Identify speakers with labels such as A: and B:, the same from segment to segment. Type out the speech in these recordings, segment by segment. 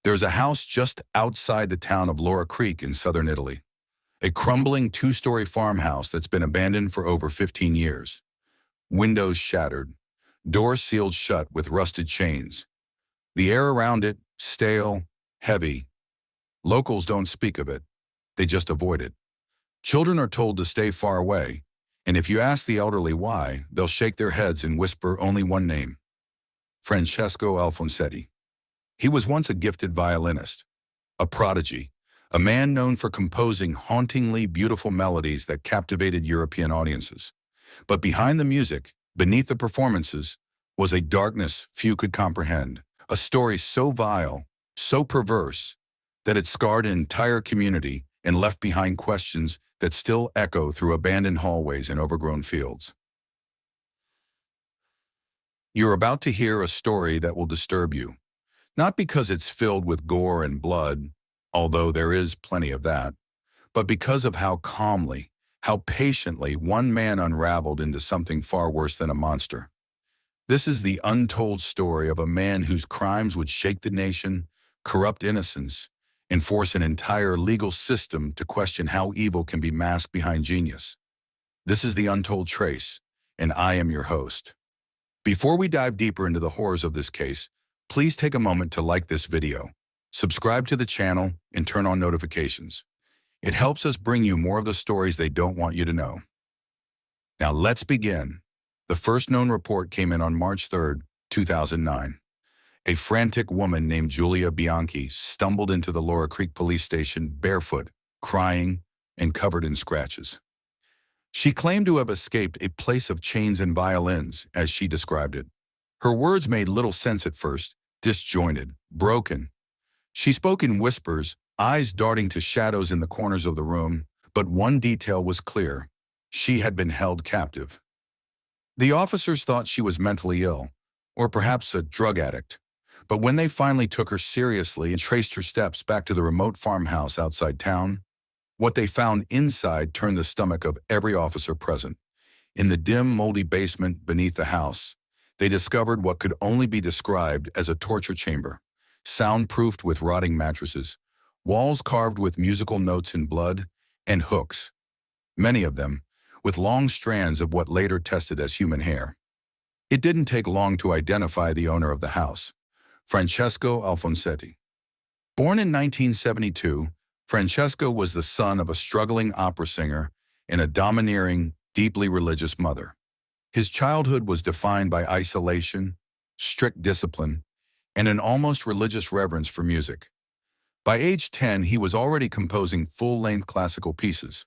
A: There's a house just outside the town of Laura Creek in southern Italy, a crumbling two-story farmhouse that's been abandoned for over 15 years. Windows shattered, doors sealed shut with rusted chains. The air around it, stale, heavy. Locals don't speak of it, they just avoid it. Children are told to stay far away, and if you ask the elderly why, they'll shake their heads and whisper only one name: Francesco Alfonsetti. He was once a gifted violinist, a prodigy, a man known for composing hauntingly beautiful melodies that captivated European audiences. But behind the music, beneath the performances, was a darkness few could comprehend, a story so vile, so perverse, that it scarred an entire community and left behind questions that still echo through abandoned hallways and overgrown fields. You're about to hear a story that will disturb you, not because it's filled with gore and blood, although there is plenty of that, but because of how calmly, how patiently one man unraveled into something far worse than a monster. This is the untold story of a man whose crimes would shake the nation, corrupt innocence, and force an entire legal system to question how evil can be masked behind genius. This is the Untold Trace, and I am your host. Before we dive deeper into the horrors of this case, please take a moment to like this video, subscribe to the channel, and turn on notifications. It helps us bring you more of the stories they don't want you to know. Now let's begin. The first known report came in on March 3, 2009. A frantic woman named Giulia Bianchi stumbled into the Laura Creek police station barefoot, crying, and covered in scratches. She claimed to have escaped a place of chains and violins, as she described it. Her words made little sense at first, disjointed, broken. She spoke in whispers, eyes darting to shadows in the corners of the room, but one detail was clear: she had been held captive. The officers thought she was mentally ill, or perhaps a drug addict, but when they finally took her seriously and traced her steps back to the remote farmhouse outside town, what they found inside turned the stomach of every officer present. In the dim, moldy basement beneath the house, they discovered what could only be described as a torture chamber, soundproofed with rotting mattresses, walls carved with musical notes in blood, and hooks, many of them with long strands of what later tested as human hair. It didn't take long to identify the owner of the house, Francesco Alfonsetti. Born in 1972, Francesco was the son of a struggling opera singer and a domineering, deeply religious mother. His childhood was defined by isolation, strict discipline, and an almost religious reverence for music. By age 10, he was already composing full-length classical pieces.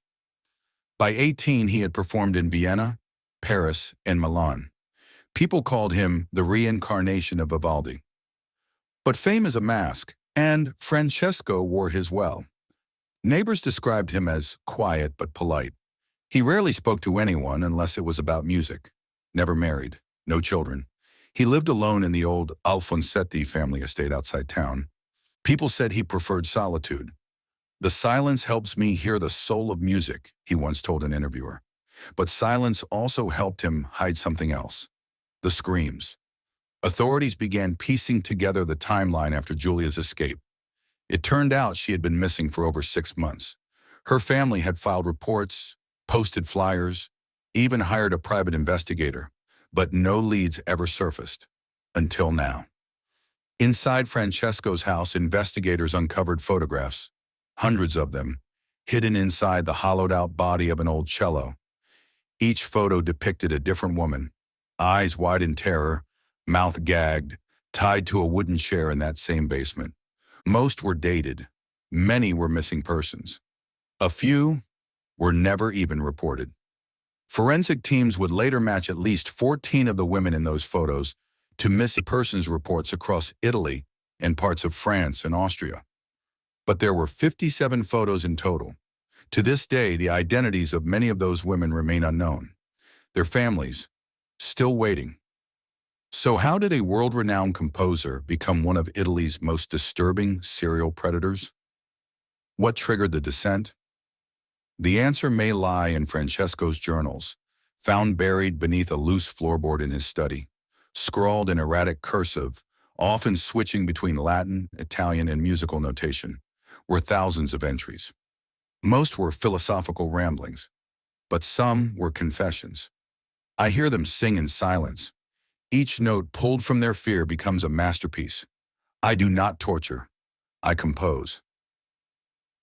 A: By 18, he had performed in Vienna, Paris, and Milan. People called him the reincarnation of Vivaldi. But fame is a mask, and Francesco wore his well. Neighbors described him as quiet but polite. He rarely spoke to anyone unless it was about music. Never married, no children. He lived alone in the old Alfonsetti family estate outside town. People said he preferred solitude. "The silence helps me hear the soul of music," he once told an interviewer. But silence also helped him hide something else: the screams. Authorities began piecing together the timeline after Giulia's escape. It turned out she had been missing for over 6 months. Her family had filed reports, posted flyers, even hired a private investigator, but no leads ever surfaced, until now. Inside Francesco's house, investigators uncovered photographs, hundreds of them, hidden inside the hollowed-out body of an old cello. Each photo depicted a different woman, eyes wide in terror, mouth gagged, tied to a wooden chair in that same basement. Most were dated. Many were missing persons. A few were never even reported. Forensic teams would later match at least 14 of the women in those photos to missing persons reports across Italy and parts of France and Austria. But there were 57 photos in total. To this day, the identities of many of those women remain unknown. Their families, still waiting. So how did a world-renowned composer become one of Italy's most disturbing serial predators? What triggered the descent? The answer may lie in Francesco's journals, found buried beneath a loose floorboard in his study. Scrawled in erratic cursive, often switching between Latin, Italian, and musical notation, were thousands of entries. Most were philosophical ramblings, but some were confessions. I hear them sing in silence. Each note pulled from their fear becomes a masterpiece. I do not torture. I compose.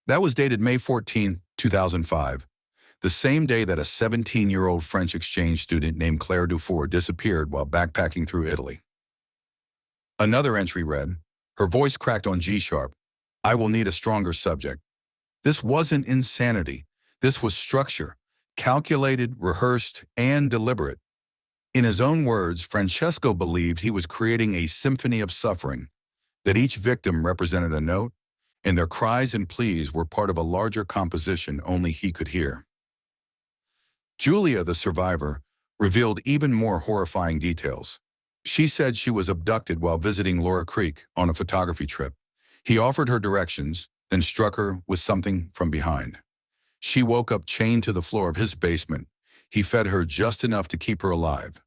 A: That was dated May 14, 2005, the same day that a 17-year-old French exchange student named Claire Dufour disappeared while backpacking through Italy. Another entry read, her voice cracked on G-sharp. I will need a stronger subject. This wasn't insanity. This was structure, calculated, rehearsed, and deliberate. In his own words, Francesco believed he was creating a symphony of suffering, that each victim represented a note, and their cries and pleas were part of a larger composition only he could hear. Julia, the survivor, revealed even more horrifying details. She said she was abducted while visiting Laura Creek on a photography trip. He offered her directions, then struck her with something from behind. She woke up chained to the floor of his basement. He fed her just enough to keep her alive.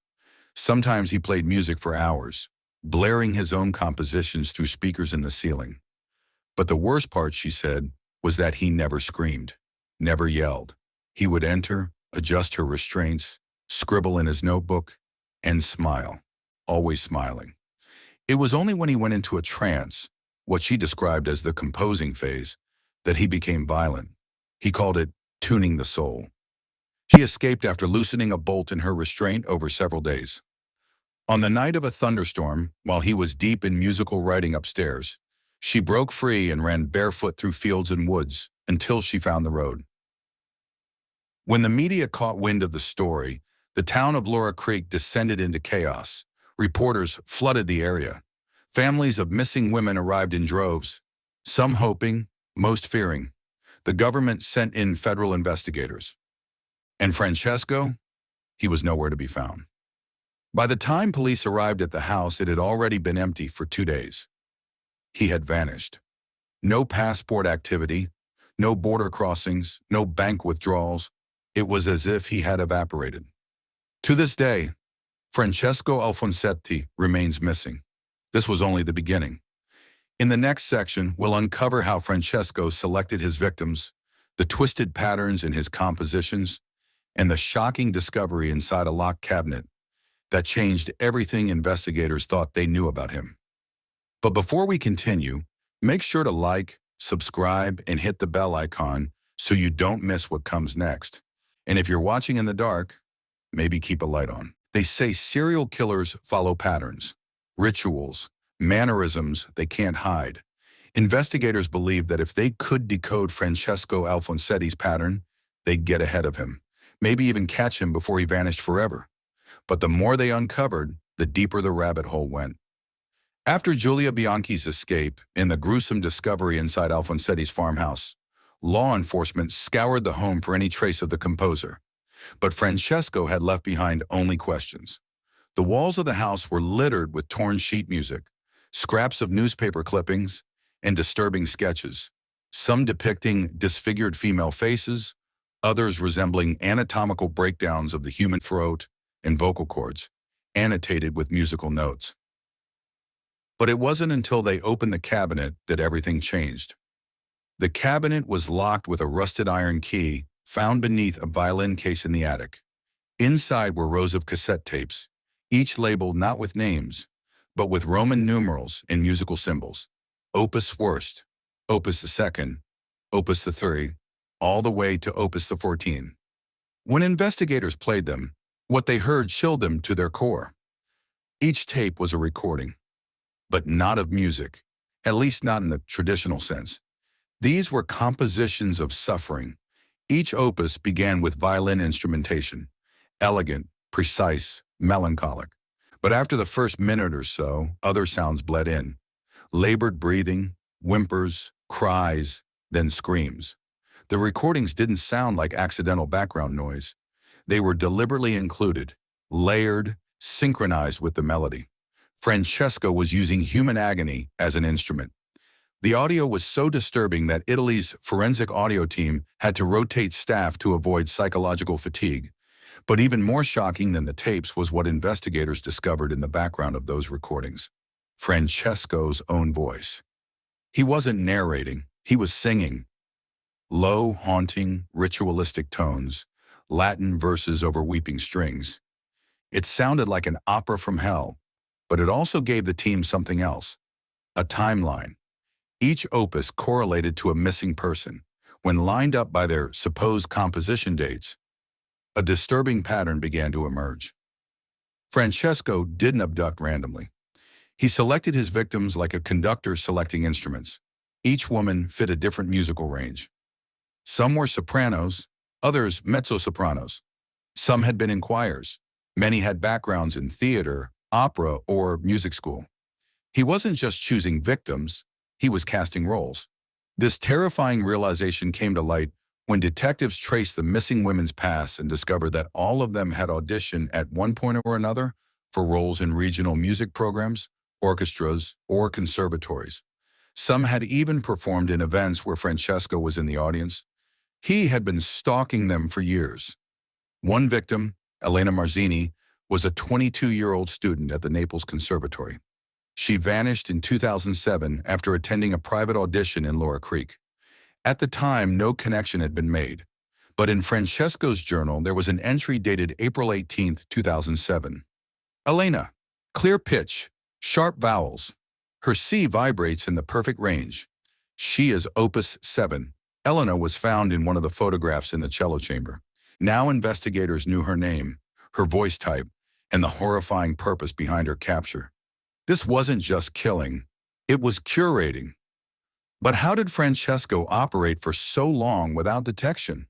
A: Sometimes he played music for hours, blaring his own compositions through speakers in the ceiling. But the worst part, she said, was that he never screamed, never yelled. He would enter, adjust her restraints, scribble in his notebook, and smile, always smiling. It was only when he went into a trance, what she described as the composing phase, that he became violent. He called it tuning the soul. She escaped after loosening a bolt in her restraint over several days. On the night of a thunderstorm, while he was deep in musical writing upstairs, she broke free and ran barefoot through fields and woods until she found the road. When the media caught wind of the story, the town of Laura Creek descended into chaos. Reporters flooded the area. Families of missing women arrived in droves, some hoping, most fearing. The government sent in federal investigators. And Francesco? He was nowhere to be found. By the time police arrived at the house, it had already been empty for 2 days. He had vanished. No passport activity, no border crossings, no bank withdrawals. It was as if he had evaporated. To this day, Francesco Alfonsetti remains missing. This was only the beginning. In the next section, we'll uncover how Francesco selected his victims, the twisted patterns in his compositions, and the shocking discovery inside a locked cabinet that changed everything investigators thought they knew about him. But before we continue, make sure to like, subscribe, and hit the bell icon so you don't miss what comes next. And if you're watching in the dark, maybe keep a light on. They say serial killers follow patterns, rituals, mannerisms they can't hide. Investigators believe that if they could decode Francesco Alfonsetti's pattern, they'd get ahead of him, maybe even catch him before he vanished forever. But the more they uncovered, the deeper the rabbit hole went. After Giulia Bianchi's escape and the gruesome discovery inside Alfonsetti's farmhouse, law enforcement scoured the home for any trace of the composer. But Francesco had left behind only questions. The walls of the house were littered with torn sheet music, scraps of newspaper clippings, and disturbing sketches, some depicting disfigured female faces, others resembling anatomical breakdowns of the human throat and vocal cords, annotated with musical notes. But it wasn't until they opened the cabinet that everything changed. The cabinet was locked with a rusted iron key found beneath a violin case in the attic. Inside were rows of cassette tapes, each labeled not with names, but with Roman numerals and musical symbols. Opus Worst, Opus the Second, Opus the Third, all the way to Opus the 14. When investigators played them, what they heard chilled them to their core. Each tape was a recording, but not of music, at least not in the traditional sense. These were compositions of suffering. Each opus began with violin instrumentation, elegant, precise, melancholic. But after the first minute or so, other sounds bled in. Labored breathing, whimpers, cries, then screams. The recordings didn't sound like accidental background noise. They were deliberately included, layered, synchronized with the melody. Francesco was using human agony as an instrument. The audio was so disturbing that Italy's forensic audio team had to rotate staff to avoid psychological fatigue. But even more shocking than the tapes was what investigators discovered in the background of those recordings. Francesco's own voice. He wasn't narrating, he was singing. Low, haunting, ritualistic tones, Latin verses over weeping strings. It sounded like an opera from hell, but it also gave the team something else, a timeline. Each opus correlated to a missing person. When lined up by their supposed composition dates, a disturbing pattern began to emerge. Francesco didn't abduct randomly. He selected his victims like a conductor selecting instruments. Each woman fit a different musical range. Some were sopranos, others mezzo-sopranos. Some had been in choirs. Many had backgrounds in theater, opera, or music school. He wasn't just choosing victims, he was casting roles. This terrifying realization came to light when detectives traced the missing women's past and discovered that all of them had auditioned at one point or another for roles in regional music programs, orchestras, or conservatories. Some had even performed in events where Francesco was in the audience. He had been stalking them for years. One victim, Elena Marzini, was a 22-year-old student at the Naples Conservatory. She vanished in 2007 after attending a private audition in Laura Creek. At the time, no connection had been made, but in Francesco's journal, there was an entry dated April 18, 2007. Elena, clear pitch, sharp vowels. Her C vibrates in the perfect range. She is Opus 7. Elena was found in one of the photographs in the cello chamber. Now investigators knew her name, her voice type, and the horrifying purpose behind her capture. This wasn't just killing, it was curating. But how did Francesco operate for so long without detection?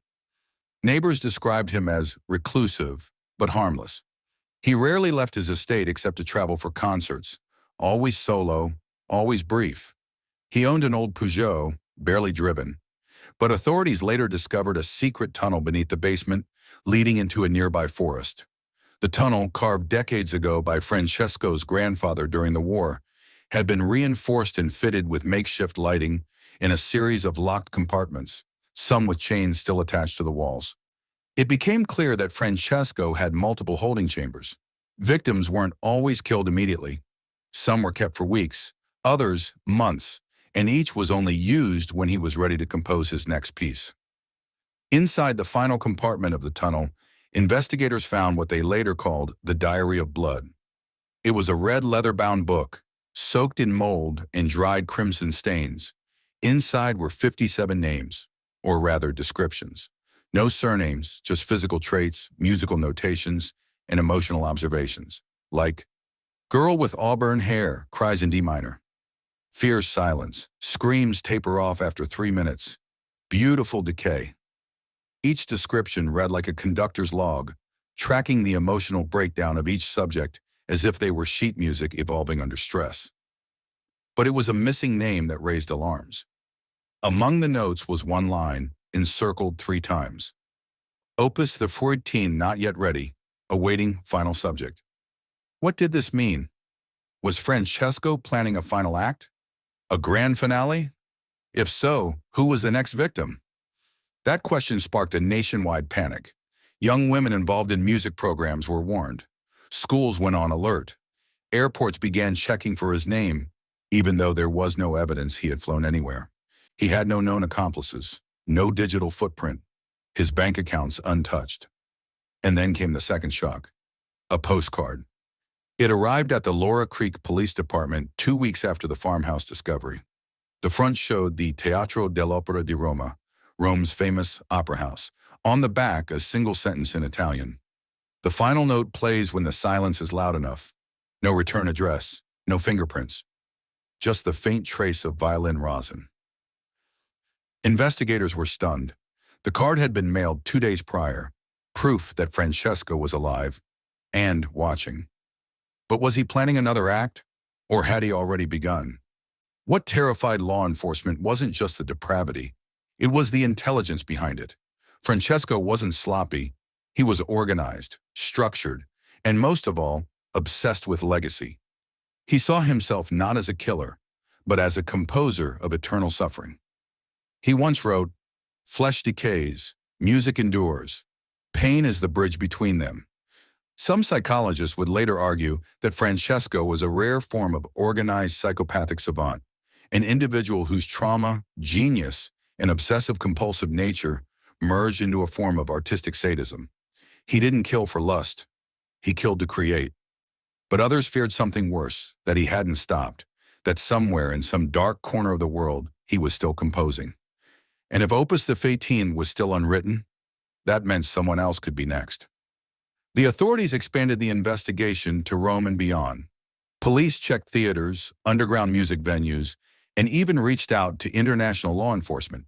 A: Neighbors described him as reclusive, but harmless. He rarely left his estate except to travel for concerts, always solo, always brief. He owned an old Peugeot, barely driven, but authorities later discovered a secret tunnel beneath the basement leading into a nearby forest. The tunnel, carved decades ago by Francesco's grandfather during the war, had been reinforced and fitted with makeshift lighting in a series of locked compartments, some with chains still attached to the walls. It became clear that Francesco had multiple holding chambers. Victims weren't always killed immediately. Some were kept for weeks, others months, and each was only used when he was ready to compose his next piece. Inside the final compartment of the tunnel, investigators found what they later called the Diary of Blood. It was a red leather-bound book, soaked in mold and dried crimson stains. Inside were 57 names, or rather descriptions. No surnames, just physical traits, musical notations, and emotional observations, like, girl with auburn hair cries in D minor. Fierce silence, screams taper off after 3 minutes. Beautiful decay. Each description read like a conductor's log, tracking the emotional breakdown of each subject as if they were sheet music evolving under stress. But it was a missing name that raised alarms. Among the notes was one line, encircled 3 times. Opus the 14 not yet ready, awaiting final subject. What did this mean? Was Francesco planning a final act? A grand finale? If so, who was the next victim? That question sparked a nationwide panic. Young women involved in music programs were warned. Schools went on alert. Airports began checking for his name, even though there was no evidence he had flown anywhere. He had no known accomplices, no digital footprint, his bank accounts untouched. And then came the second shock, a postcard. It arrived at the Laura Creek Police Department 2 weeks after the farmhouse discovery. The front showed the Teatro dell'Opera di Roma, Rome's famous opera house. On the back, a single sentence in Italian. The final note plays when the silence is loud enough. No return address, no fingerprints. Just the faint trace of violin rosin. Investigators were stunned. The card had been mailed 2 days prior, proof that Francesco was alive and watching. But was he planning another act, or had he already begun? What terrified law enforcement wasn't just the depravity, it was the intelligence behind it. Francesco wasn't sloppy, he was organized, structured, and most of all, obsessed with legacy. He saw himself not as a killer, but as a composer of eternal suffering. He once wrote, "Flesh decays, music endures. Pain is the bridge between them. Some psychologists would later argue that Francesco was a rare form of organized psychopathic savant, an individual whose trauma, genius, and obsessive-compulsive nature merged into a form of artistic sadism. He didn't kill for lust. He killed to create. But others feared something worse, that he hadn't stopped, that somewhere in some dark corner of the world he was still composing. And if Opus 15 was still unwritten, that meant someone else could be next. The authorities expanded the investigation to Rome and beyond. Police checked theaters, underground music venues, and even reached out to international law enforcement.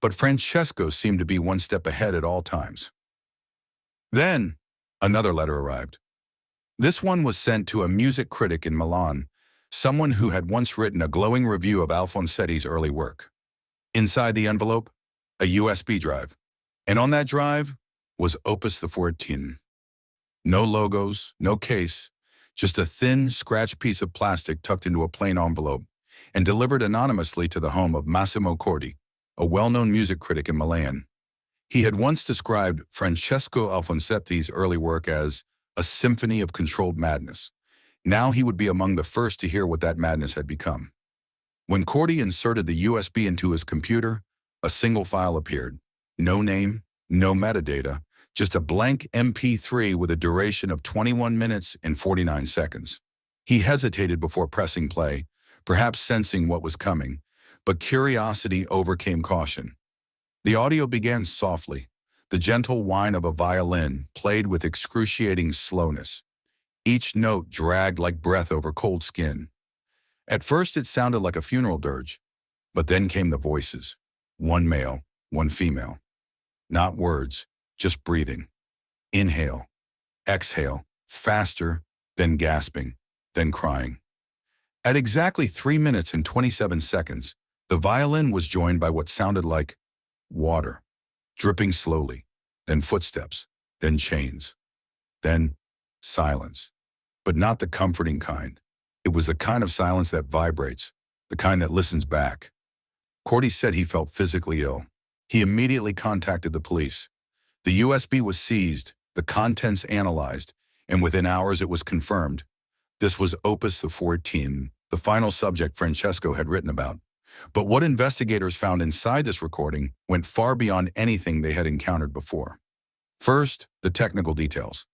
A: But Francesco seemed to be one step ahead at all times. Then, another letter arrived. This one was sent to a music critic in Milan, someone who had once written a glowing review of Alfonsetti's early work. Inside the envelope, a USB drive. And on that drive was Opus 14. No logos, no case, just a thin, scratched piece of plastic tucked into a plain envelope and delivered anonymously to the home of Massimo Corti, a well-known music critic in Milan. He had once described Francesco Alfonsetti's early work as a symphony of controlled madness. Now he would be among the first to hear what that madness had become. When Corti inserted the USB into his computer, a single file appeared. No name, no metadata, just a blank MP3 with a duration of 21 minutes and 49 seconds. He hesitated before pressing play, perhaps sensing what was coming, but curiosity overcame caution. The audio began softly, the gentle whine of a violin played with excruciating slowness. Each note dragged like breath over cold skin. At first it sounded like a funeral dirge, but then came the voices. One male, one female. Not words, just breathing. Inhale, exhale, faster, then gasping, then crying. At exactly 3 minutes and 27 seconds, the violin was joined by what sounded like water, dripping slowly, then footsteps, then chains, then silence. But not the comforting kind. It was the kind of silence that vibrates, the kind that listens back. Corti said he felt physically ill. He immediately contacted the police. The USB was seized, the contents analyzed, and within hours it was confirmed. This was Opus 14, the final subject Francesco had written about. But what investigators found inside this recording went far beyond anything they had encountered before. First, the technical details.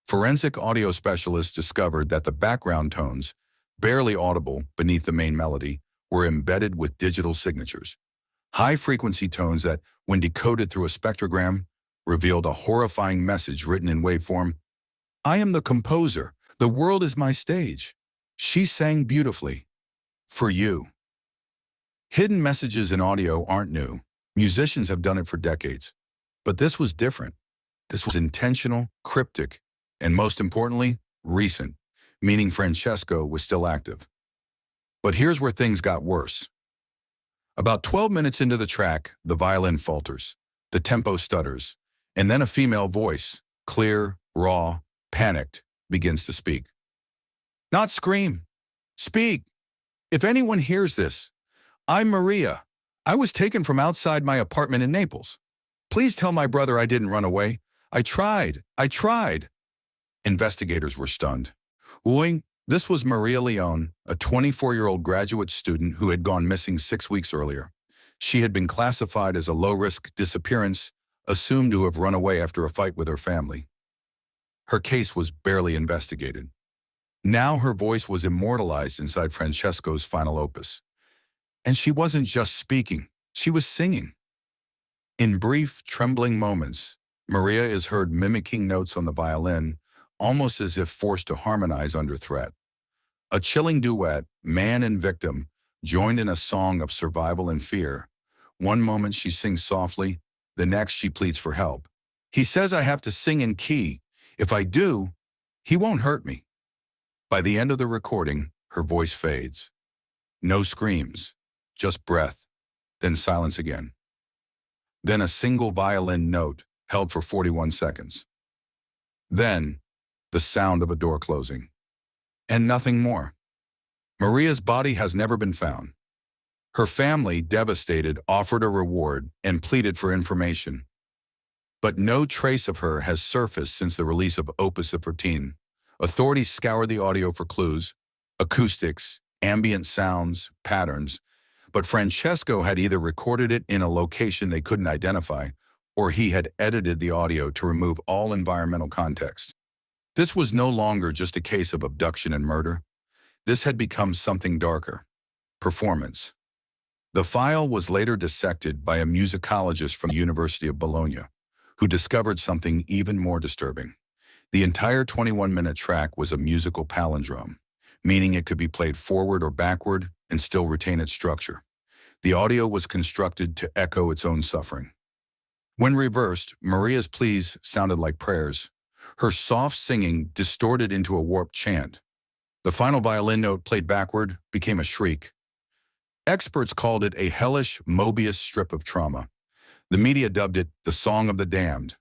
A: Forensic audio specialists discovered that the background tones, barely audible beneath the main melody, were embedded with digital signatures. High-frequency tones that, when decoded through a spectrogram, revealed a horrifying message written in waveform. I am the composer. The world is my stage. She sang beautifully. For you. Hidden messages in audio aren't new. Musicians have done it for decades. But this was different. This was intentional, cryptic, and most importantly, recent, meaning Francesco was still active. But here's where things got worse. About 12 minutes into the track, the violin falters, the tempo stutters, and then a female voice, clear, raw, panicked, begins to speak. Not scream. Speak. If anyone hears this, I'm Maria. I was taken from outside my apartment in Naples. Please tell my brother I didn't run away. I tried. Investigators were stunned. Wooing, this was Maria Leone, a 24-year-old graduate student who had gone missing 6 weeks earlier. She had been classified as a low-risk disappearance, assumed to have run away after a fight with her family. Her case was barely investigated. Now her voice was immortalized inside Francesco's final opus. And she wasn't just speaking, she was singing. In brief, trembling moments, Maria is heard mimicking notes on the violin, almost as if forced to harmonize under threat. A chilling duet, man and victim, joined in a song of survival and fear. One moment she sings softly, the next she pleads for help. He says I have to sing in key. If I do, he won't hurt me. By the end of the recording, her voice fades. No screams, just breath, then silence again. Then a single violin note held for 41 seconds. Then, the sound of a door closing. And nothing more. Maria's body has never been found. Her family, devastated, offered a reward and pleaded for information. But no trace of her has surfaced since the release of Opus 13. Authorities scoured the audio for clues, acoustics, ambient sounds, patterns, but Francesco had either recorded it in a location they couldn't identify, or he had edited the audio to remove all environmental context. This was no longer just a case of abduction and murder. This had become something darker: performance. The file was later dissected by a musicologist from the University of Bologna, who discovered something even more disturbing. The entire 21-minute track was a musical palindrome, meaning it could be played forward or backward and still retain its structure. The audio was constructed to echo its own suffering. When reversed, Maria's pleas sounded like prayers. Her soft singing distorted into a warped chant. The final violin note, played backward, became a shriek. Experts called it a hellish Mobius strip of trauma. The media dubbed it the Song of the Damned.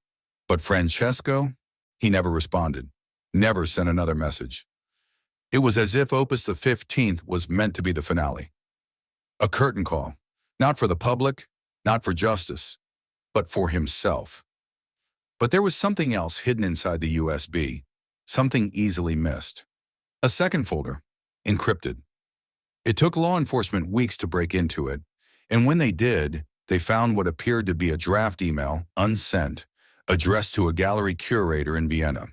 A: But Francesco, he never responded, never sent another message. It was as if Opus 15 was meant to be the finale. A curtain call, not for the public, not for justice, but for himself. But there was something else hidden inside the USB, something easily missed. A second folder, encrypted. It took law enforcement weeks to break into it, and when they did, they found what appeared to be a draft email, unsent, addressed to a gallery curator in Vienna.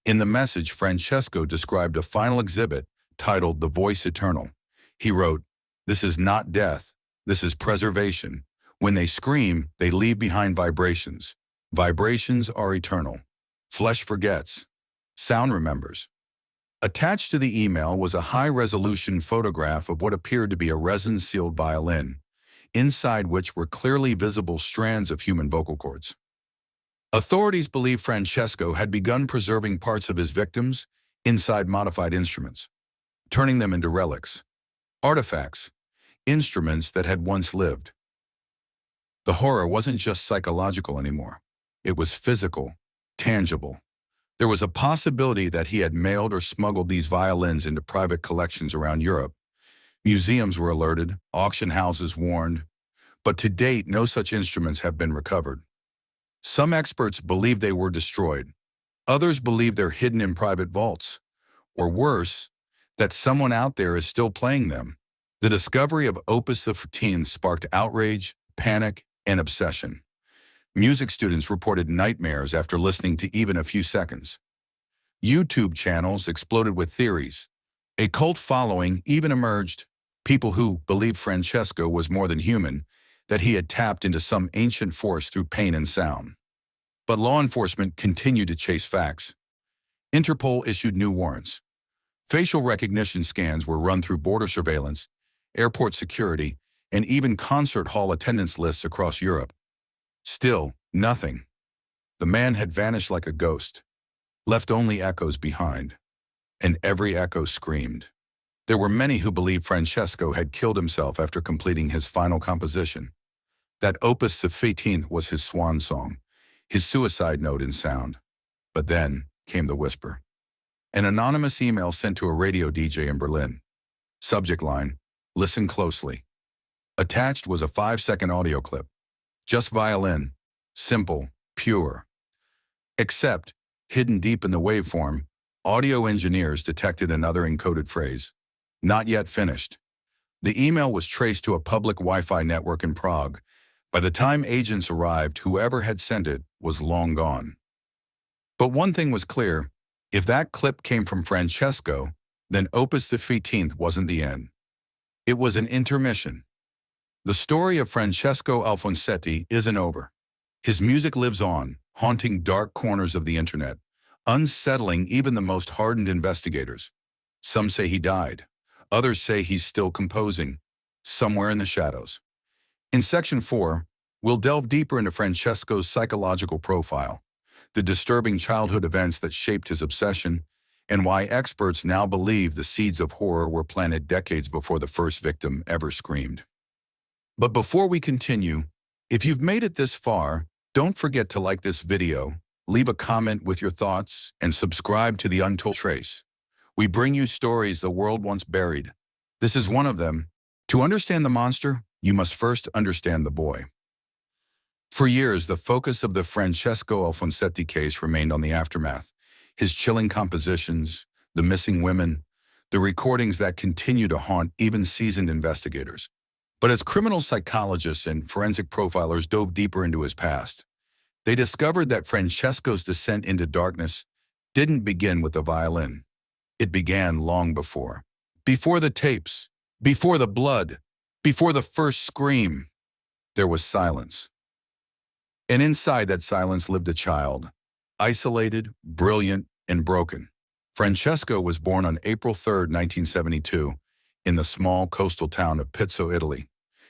A: In the message, Francesco described a final exhibit titled The Voice Eternal. He wrote, "This is not death, this is preservation. When they scream, they leave behind vibrations. Vibrations are eternal. Flesh forgets. Sound remembers." Attached to the email was a high-resolution photograph of what appeared to be a resin-sealed violin, inside which were clearly visible strands of human vocal cords. Authorities believe Francesco had begun preserving parts of his victims inside modified instruments, turning them into relics, artifacts, instruments that had once lived. The horror wasn't just psychological anymore. It was physical, tangible. There was a possibility that he had mailed or smuggled these violins into private collections around Europe. Museums were alerted, auction houses warned, but to date, no such instruments have been recovered. Some experts believe they were destroyed. Others believe they're hidden in private vaults. Or worse, that someone out there is still playing them. The discovery of Opus 15 sparked outrage, panic, and obsession. Music students reported nightmares after listening to even a few seconds. YouTube channels exploded with theories. A cult following even emerged, people who believed Francesco was more than human, that he had tapped into some ancient force through pain and sound. But law enforcement continued to chase facts. Interpol issued new warrants. Facial recognition scans were run through border surveillance, airport security, and even concert hall attendance lists across Europe. Still, nothing. The man had vanished like a ghost, left only echoes behind. And every echo screamed. There were many who believed Francesco had killed himself after completing his final composition. That Opus 15 was his swan song, his suicide note in sound. But then came the whisper. An anonymous email sent to a radio DJ in Berlin. Subject line, "Listen closely." Attached was a 5-second audio clip. Just violin, simple, pure. Except, hidden deep in the waveform, audio engineers detected another encoded phrase. Not yet finished. The email was traced to a public Wi-Fi network in Prague. By the time agents arrived, whoever had sent it was long gone. But one thing was clear: if that clip came from Francesco, then Opus 15 wasn't the end. It was an intermission. The story of Francesco Alfonsetti isn't over. His music lives on, haunting dark corners of the internet, unsettling even the most hardened investigators. Some say he died. Others say he's still composing, somewhere in the shadows. In Section 4, we'll delve deeper into Francesco's psychological profile, the disturbing childhood events that shaped his obsession, and why experts now believe the seeds of horror were planted decades before the first victim ever screamed. But before we continue, if you've made it this far, don't forget to like this video, leave a comment with your thoughts, and subscribe to the Untold Trace. We bring you stories the world once buried. This is one of them. To understand the monster, you must first understand the boy. For years, the focus of the Francesco Alfonsetti case remained on the aftermath. His chilling compositions, the missing women, the recordings that continue to haunt even seasoned investigators. But as criminal psychologists and forensic profilers dove deeper into his past, they discovered that Francesco's descent into darkness didn't begin with the violin. It began long before. Before the tapes, before the blood, before the first scream, there was silence. And inside that silence lived a child, isolated, brilliant, and broken. Francesco was born on April 3, 1972, in the small coastal town of Pizzo, Italy.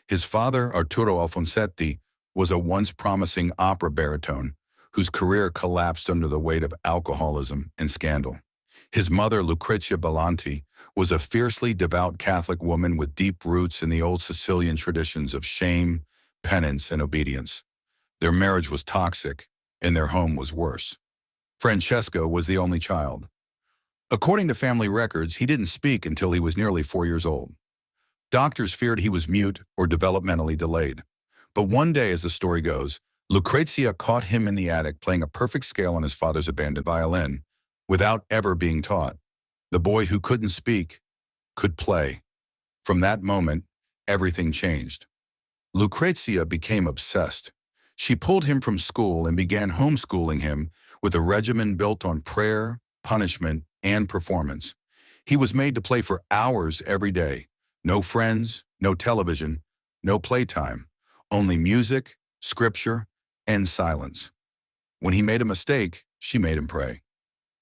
A: His father, Arturo Alfonsetti, was a once promising opera baritone whose career collapsed under the weight of alcoholism and scandal. His mother, Lucrezia Bellanti, was a fiercely devout Catholic woman with deep roots in the old Sicilian traditions of shame, penance, and obedience. Their marriage was toxic, and their home was worse. Francesco was the only child. According to family records, he didn't speak until he was nearly 4 years old. Doctors feared he was mute or developmentally delayed. But one day, as the story goes, Lucrezia caught him in the attic playing a perfect scale on his father's abandoned violin without ever being taught. The boy who couldn't speak could play. From that moment, everything changed. Lucrezia became obsessed. She pulled him from school and began homeschooling him with a regimen built on prayer, punishment, and performance. He was made to play for hours every day. No friends, no television, no playtime, only music, scripture, and silence. When he made a mistake, she made him pray.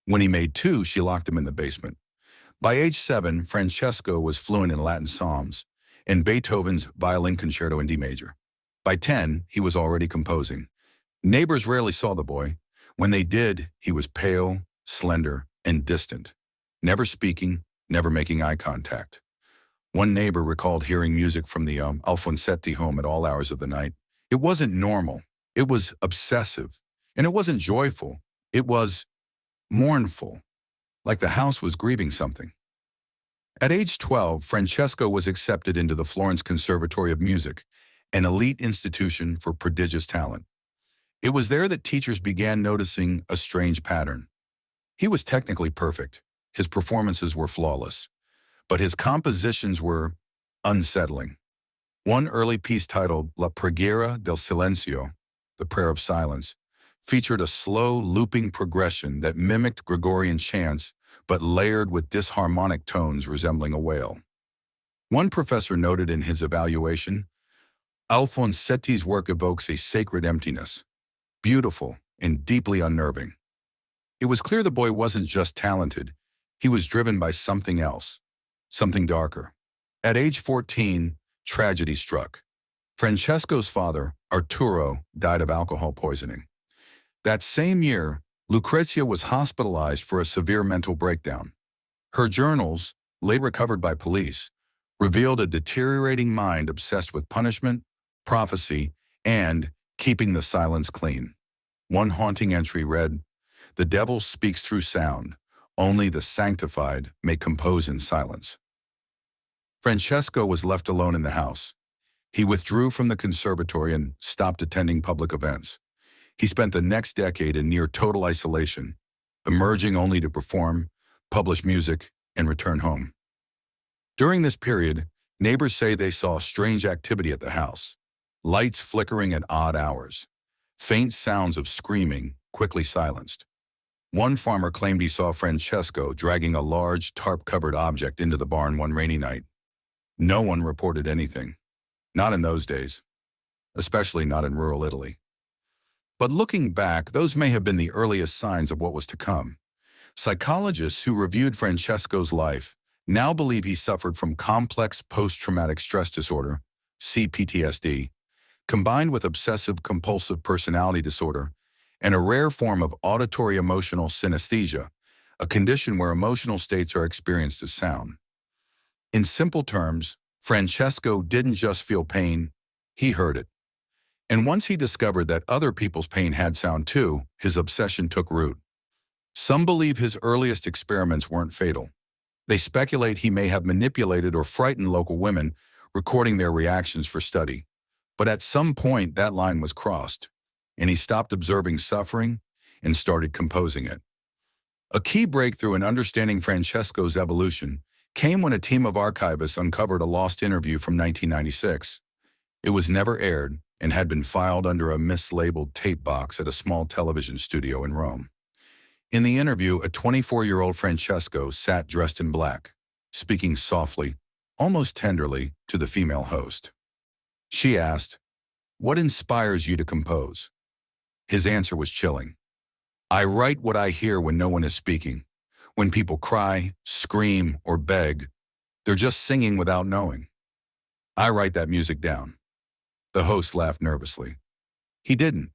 A: When he made two, she locked him in the basement. By age 7, Francesco was fluent in Latin psalms and Beethoven's Violin Concerto in D major. By 10, he was already composing. Neighbors rarely saw the boy. When they did, he was pale, slender, and distant, never speaking, never making eye contact. One neighbor recalled hearing music from the Alfonsetti home at all hours of the night. It wasn't normal. It was obsessive. And it wasn't joyful. It was mournful, like the house was grieving something. At age 12, Francesco was accepted into the Florence Conservatory of Music, an elite institution for prodigious talent. It was there that teachers began noticing a strange pattern. He was technically perfect. His performances were flawless. But his compositions were unsettling. One early piece titled La Preghiera del Silenzio, the Prayer of Silence, featured a slow, looping progression that mimicked Gregorian chants but layered with disharmonic tones resembling a wail. One professor noted in his evaluation, Alfonsetti's work evokes a sacred emptiness, beautiful and deeply unnerving. It was clear the boy wasn't just talented, he was driven by something else, something darker. At age 14, tragedy struck. Francesco's father, Arturo, died of alcohol poisoning. That same year, Lucrezia was hospitalized for a severe mental breakdown. Her journals, later recovered by police, revealed a deteriorating mind obsessed with punishment, prophecy, and keeping the silence clean. One haunting entry read, "The devil speaks through sound. Only the sanctified may compose in silence." Francesco was left alone in the house. He withdrew from the conservatory and stopped attending public events. He spent the next decade in near total isolation, emerging only to perform, publish music, and return home. During this period, neighbors say they saw strange activity at the house, lights flickering at odd hours, faint sounds of screaming quickly silenced. One farmer claimed he saw Francesco dragging a large tarp-covered object into the barn one rainy night. No one reported anything, not in those days, especially not in rural Italy. But looking back, those may have been the earliest signs of what was to come. Psychologists who reviewed Francesco's life now believe he suffered from complex post-traumatic stress disorder, CPTSD, combined with obsessive-compulsive personality disorder and a rare form of auditory emotional synesthesia, a condition where emotional states are experienced as sound. In simple terms, Francesco didn't just feel pain, he heard it. And once he discovered that other people's pain had sound too, his obsession took root. Some believe his earliest experiments weren't fatal. They speculate he may have manipulated or frightened local women, recording their reactions for study. But at some point, that line was crossed, and he stopped observing suffering and started composing it. A key breakthrough in understanding Francesco's evolution came when a team of archivists uncovered a lost interview from 1996. It was never aired and had been filed under a mislabeled tape box at a small television studio in Rome. In the interview, a 24-year-old Francesco sat dressed in black, speaking softly, almost tenderly, to the female host. She asked, "What inspires you to compose?" His answer was chilling. "I write what I hear when no one is speaking. When people cry, scream, or beg, they're just singing without knowing. I write that music down." The host laughed nervously. He didn't.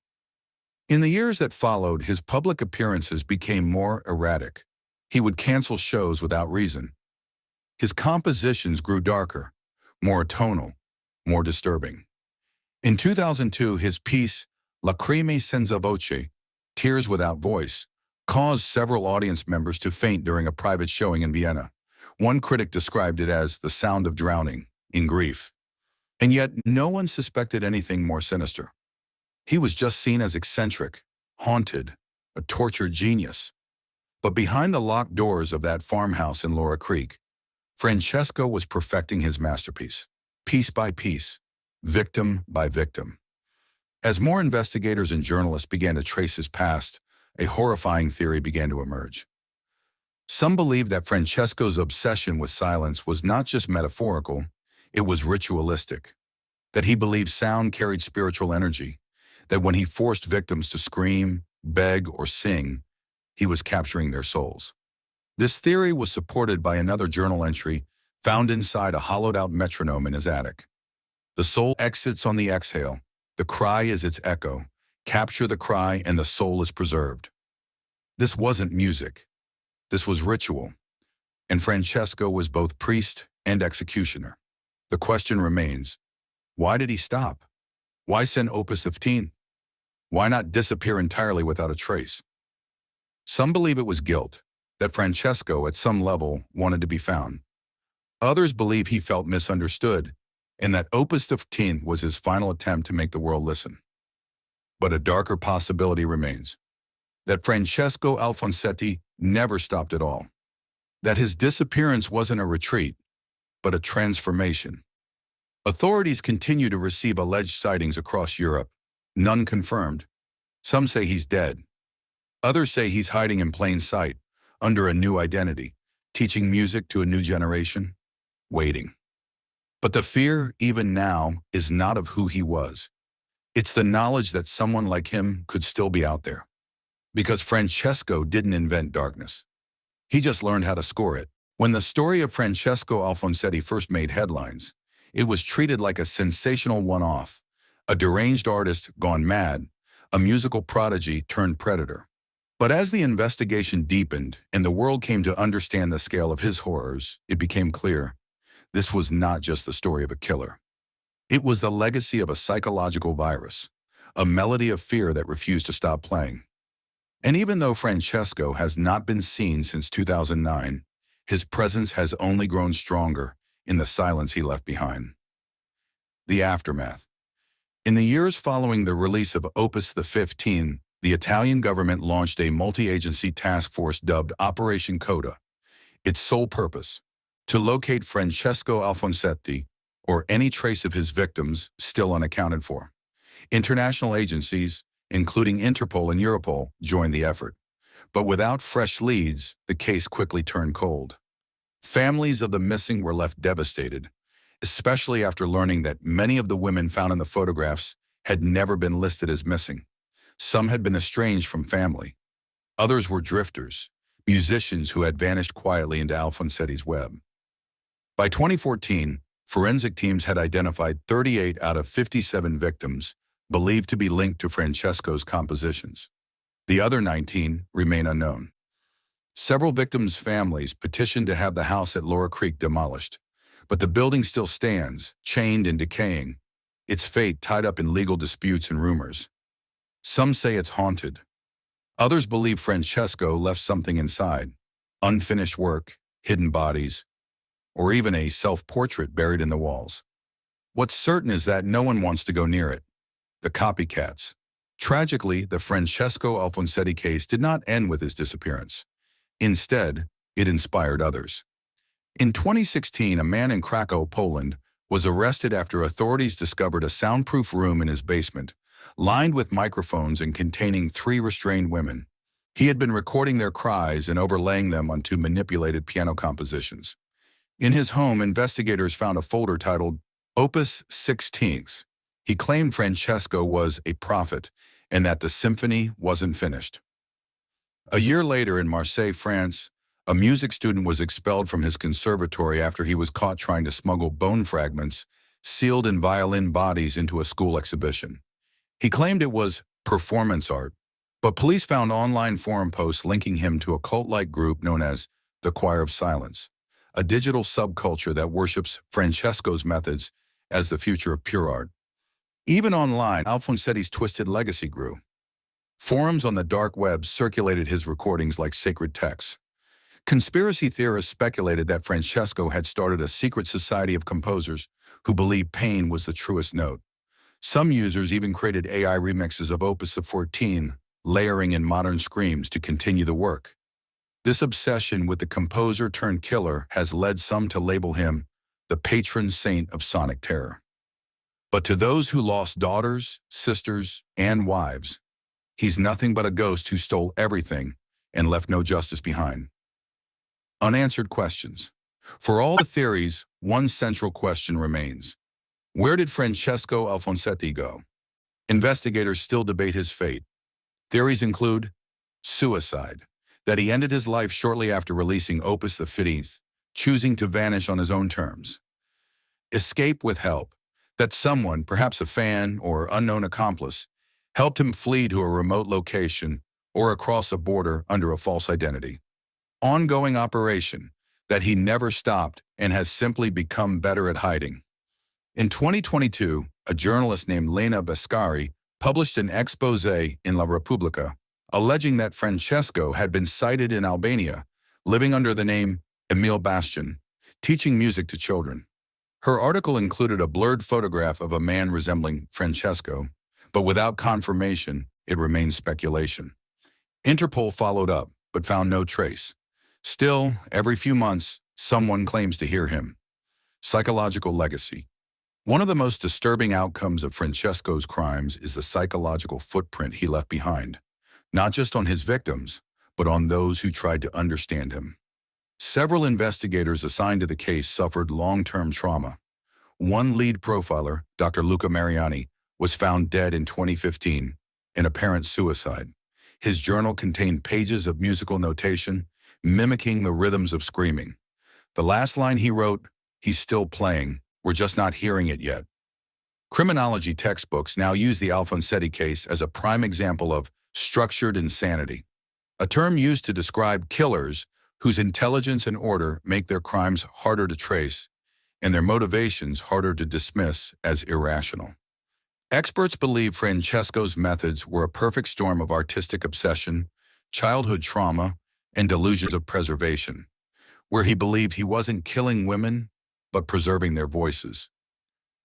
A: In the years that followed, his public appearances became more erratic. He would cancel shows without reason. His compositions grew darker, more tonal, more disturbing. In 2002, his piece, Lacrime senza voce, Tears Without Voice, caused several audience members to faint during a private showing in Vienna. One critic described it as the sound of drowning in grief. And yet, no one suspected anything more sinister. He was just seen as eccentric, haunted, a tortured genius. But behind the locked doors of that farmhouse in Laura Creek, Francesco was perfecting his masterpiece, piece by piece, victim by victim. As more investigators and journalists began to trace his past, a horrifying theory began to emerge. Some believed that Francesco's obsession with silence was not just metaphorical, it was ritualistic. That he believed sound carried spiritual energy, that when he forced victims to scream, beg, or sing, he was capturing their souls. This theory was supported by another journal entry found inside a hollowed-out metronome in his attic. "The soul exits on the exhale. The cry is its echo. Capture the cry and the soul is preserved." This wasn't music. This was ritual. And Francesco was both priest and executioner. The question remains, why did he stop? Why send Opus 15? Why not disappear entirely without a trace? Some believe it was guilt, that Francesco at some level wanted to be found. Others believe he felt misunderstood, and that Opus 15 was his final attempt to make the world listen. But a darker possibility remains, that Francesco Alfonsetti never stopped at all. That his disappearance wasn't a retreat, but a transformation. Authorities continue to receive alleged sightings across Europe, none confirmed. Some say he's dead. Others say he's hiding in plain sight, under a new identity, teaching music to a new generation, waiting. But the fear, even now, is not of who he was. It's the knowledge that someone like him could still be out there. Because Francesco didn't invent darkness. He just learned how to score it. When the story of Francesco Alfonsetti first made headlines, it was treated like a sensational one-off, a deranged artist gone mad, a musical prodigy turned predator. But as the investigation deepened and the world came to understand the scale of his horrors, it became clear this was not just the story of a killer. It was the legacy of a psychological virus, a melody of fear that refused to stop playing. And even though Francesco has not been seen since 2009, his presence has only grown stronger in the silence he left behind. The aftermath. In the years following the release of Opus 15, the Italian government launched a multi-agency task force dubbed Operation Coda. Its sole purpose, to locate Francesco Alfonsetti or any trace of his victims still unaccounted for. International agencies, including Interpol and Europol, joined the effort. But without fresh leads, the case quickly turned cold. Families of the missing were left devastated, especially after learning that many of the women found in the photographs had never been listed as missing. Some had been estranged from family. Others were drifters, musicians who had vanished quietly into Alfonsetti's web. By 2014, forensic teams had identified 38 out of 57 victims believed to be linked to Francesco's compositions. The other 19 remain unknown. Several victims' families petitioned to have the house at Laura Creek demolished, but the building still stands, chained and decaying, its fate tied up in legal disputes and rumors. Some say it's haunted. Others believe Francesco left something inside, unfinished work, hidden bodies, or even a self-portrait buried in the walls. What's certain is that no one wants to go near it. The copycats. Tragically, the Francesco Alfonsetti case did not end with his disappearance. Instead, it inspired others. In 2016, a man in Krakow, Poland, was arrested after authorities discovered a soundproof room in his basement, lined with microphones and containing 3 restrained women. He had been recording their cries and overlaying them onto manipulated piano compositions. In his home, investigators found a folder titled Opus 16. He claimed Francesco was a prophet and that the symphony wasn't finished. A year later in Marseille, France, a music student was expelled from his conservatory after he was caught trying to smuggle bone fragments sealed in violin bodies into a school exhibition. He claimed it was performance art, but police found online forum posts linking him to a cult-like group known as the Choir of Silence, a digital subculture that worships Francesco's methods as the future of pure art. Even online, Alfonsetti's twisted legacy grew. Forums on the dark web circulated his recordings like sacred texts. Conspiracy theorists speculated that Francesco had started a secret society of composers who believed pain was the truest note. Some users even created AI remixes of Opus 14, layering in modern screams to continue the work. This obsession with the composer-turned-killer has led some to label him the patron saint of sonic terror. But to those who lost daughters, sisters, and wives, he's nothing but a ghost who stole everything and left no justice behind. Unanswered questions. For all the theories, one central question remains. Where did Francesco Alfonsetti go? Investigators still debate his fate. Theories include suicide, that he ended his life shortly after releasing Opus 15, choosing to vanish on his own terms. Escape with help, that someone, perhaps a fan or unknown accomplice, helped him flee to a remote location or across a border under a false identity. Ongoing operation, that he never stopped and has simply become better at hiding. In 2022, a journalist named Lena Bascari published an expose in La Repubblica, alleging that Francesco had been sighted in Albania, living under the name Emil Bastian, teaching music to children. Her article included a blurred photograph of a man resembling Francesco, but without confirmation, it remains speculation. Interpol followed up, but found no trace. Still, every few months, someone claims to hear him. Psychological legacy. One of the most disturbing outcomes of Francesco's crimes is the psychological footprint he left behind, not just on his victims, but on those who tried to understand him. Several investigators assigned to the case suffered long-term trauma. One lead profiler, Dr. Luca Mariani, was found dead in 2015 in apparent suicide. His journal contained pages of musical notation, mimicking the rhythms of screaming. The last line he wrote, "He's still playing, we're just not hearing it yet." Criminology textbooks now use the Alfonsetti case as a prime example of structured insanity, a term used to describe killers whose intelligence and order make their crimes harder to trace and their motivations harder to dismiss as irrational. Experts believe Francesco's methods were a perfect storm of artistic obsession, childhood trauma, and delusions of preservation, where he believed he wasn't killing women, but preserving their voices.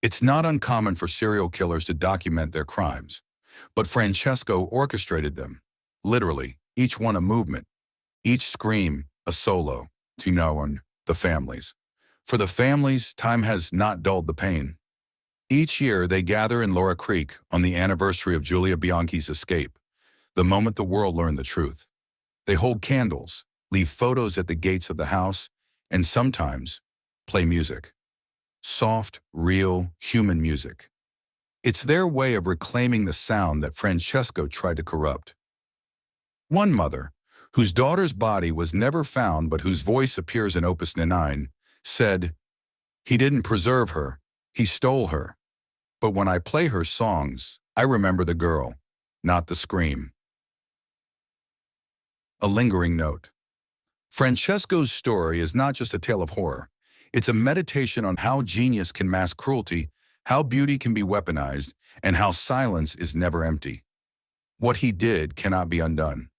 A: It's not uncommon for serial killers to document their crimes, but Francesco orchestrated them, literally, each one a movement, each scream a solo, to know on the families. For the families, time has not dulled the pain. Each year, they gather in Laura Creek on the anniversary of Giulia Bianchi's escape, the moment the world learned the truth. They hold candles, leave photos at the gates of the house, and sometimes play music. Soft, real, human music. It's their way of reclaiming the sound that Francesco tried to corrupt. One mother, whose daughter's body was never found but whose voice appears in Opus 9, said, "He didn't preserve her, he stole her. But when I play her songs, I remember the girl, not the scream." A lingering note. Francesco's story is not just a tale of horror. It's a meditation on how genius can mask cruelty, how beauty can be weaponized, and how silence is never empty. What he did cannot be undone.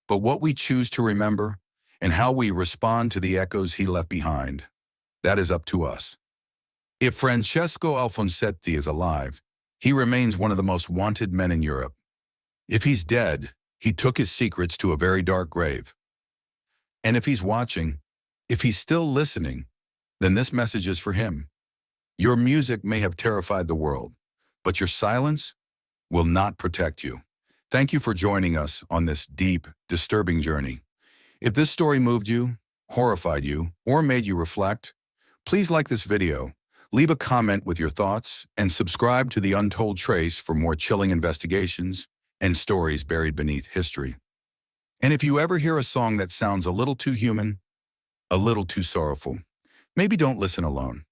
A: But what we choose to remember, and how we respond to the echoes he left behind, that is up to us. If Francesco Alfonsetti is alive, he remains one of the most wanted men in Europe. If he's dead, he took his secrets to a very dark grave. And if he's watching, if he's still listening, then this message is for him. Your music may have terrified the world, but your silence will not protect you. Thank you for joining us on this deep, disturbing journey. If this story moved you, horrified you, or made you reflect, please like this video, leave a comment with your thoughts, and subscribe to the Untold Trace for more chilling investigations and stories buried beneath history. And if you ever hear a song that sounds a little too human, a little too sorrowful, maybe don't listen alone.